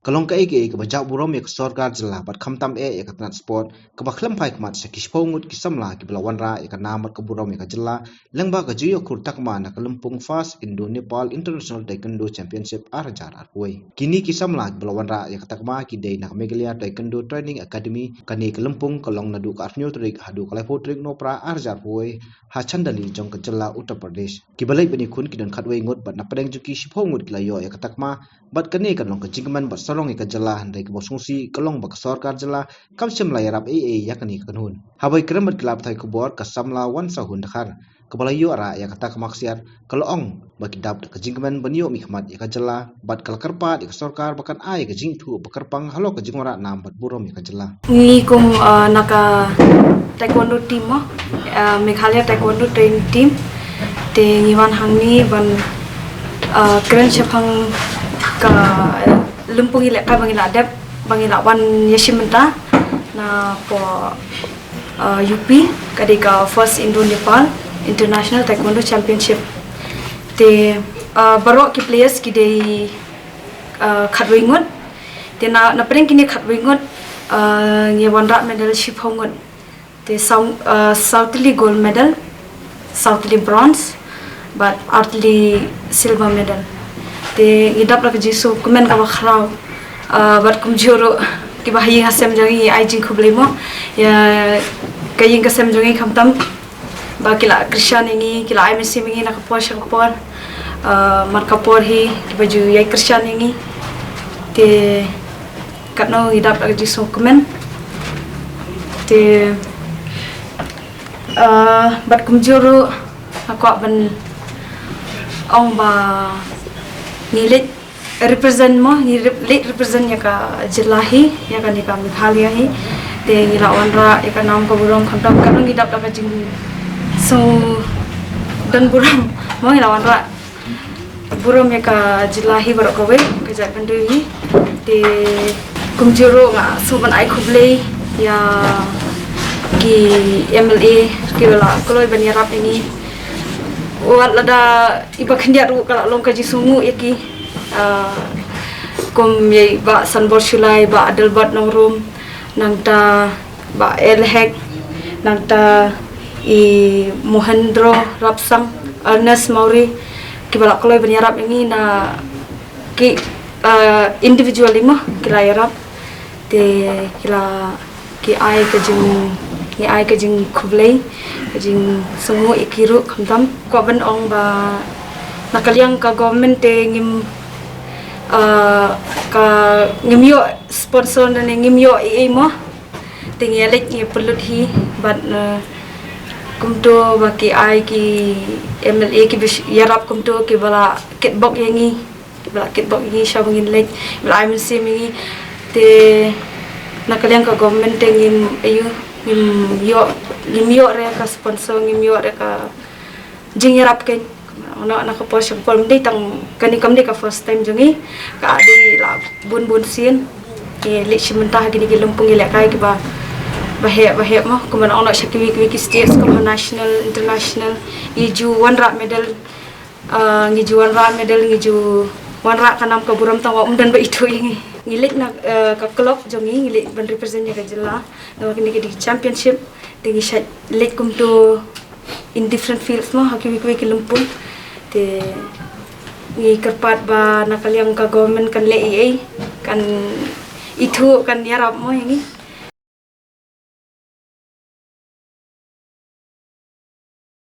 kalong ka eke ke bajak burom ya Sorkar jela bat khamtam ya katnat sport ke khlem phai khmat se kishpongut ki samla ki bela wanrah ya namat ke burom ya jela lengba ka juyo khur takma na kalumpung fast Indo Nepal International Taekwondo Championship arjar arway kini ki samla ki bela wanrah ya takma ki dei na Megalia Taekwondo Training Academy kani kalumpung kalong nadu ka arnyo trik hadu kalaipo trik no pra arjar arway ha chandali jong ka jela Uttar Pradesh ki balai bani kun ki don khatway ngot bat na padeng juki shipongut ki layo ya takma bat kani kalong ka jingman bat salong ka jela handai ka bosungsi kalong ba Sorkar jela kamsim layarap yakani kanun habai kremat klab thai ku bor ka samla wan sahun dakhar kabalayo ara ya kata kamaksiat kalong bagi dap ka jingman banyo mi khmat ya ka jela bat kal karpa ka Sorkar bakan ai ka jing thu bakarpang halo ka jingora nam bat burom ya ka jela ni kum naka Taekwondo team Meghalaya Taekwondo training team te ngiwan hangni ban keren chapang ka lumpung ialehkai bangila adep bangila wan yashimenta na po UP kadika first Indo Nepal International Taekwondo Championship te barok ki players ki dei khatwingot te na preng kini khatwingot nge wanrah medal shiphongot te southly gold medal southly bronze but earthly silver medal te idap la jisu kumen ka bakhrau bat kumjuro ki bahi hasem jangi ai jing khublemo ya kayin ka sem jangi khamtam ba kila krishan ingi kila ai mesi mingi na kapor shakapor mar kapor hi ki baju yai krishan ingi te katno idap la jisu kumen te bat kumjuro aku ban ong ba nilit represent mo nilit represent ya ka jelahi ya ka nika Meghalaya hi te ngila wanrah ya ka nam ka burom khamtam kan ngidap la ka jing so dan burom mo ngila wanrah burom ya ka jelahi barok kowe ka jat bandui te kumjuro nga suban ai khuble ya ki MLA ki bala koloi banyarap ini Watla da iba khendiat ru kala long kaji sungu yaki kom ye ba sanbor shulai ba adalbat nang room nangta ba ialehkai nangta I Mohendro Rapsang Ernest Mauri ki bala koloi banyarap ini na ki individually mah kila yarap te kila ki ai ka jing khublei ka jing sungu ikiru khamtam ko ban ong ba nakaliang ka government te ngim ka ngimyo sponsor na ngimyo mo te ngelek ngi pelut hi bat kumto ba ki ai ki MLA ki yarap kumto ki bala kitbok yangi ki bala kitbok yangi shabangin lek bala ai mensi mingi te nakaliang ka government te ngim ayu ngim yo re ka sponsor ngim yo re ka jing yarap ken ona na ka posh pol mdi tang kani kam ka first time jongi ka adi la bun sin ke le shimenta gini ke lumpung ialehkai ki ba bahe mo kuma ona shakwi ki states ko national international ngiju wanrah medal ngiju wanrah kanam ka buram tang wa umdan ba itu yangi ngilik na ka club jongi ngilik ban represent ya ka jela na kini ke di championship tingi shat leg kum to in different fields mo hakiwi ki lumpun te ngi kerpat ba nakaliang ka government kan le kan itu kan yarap mo yangi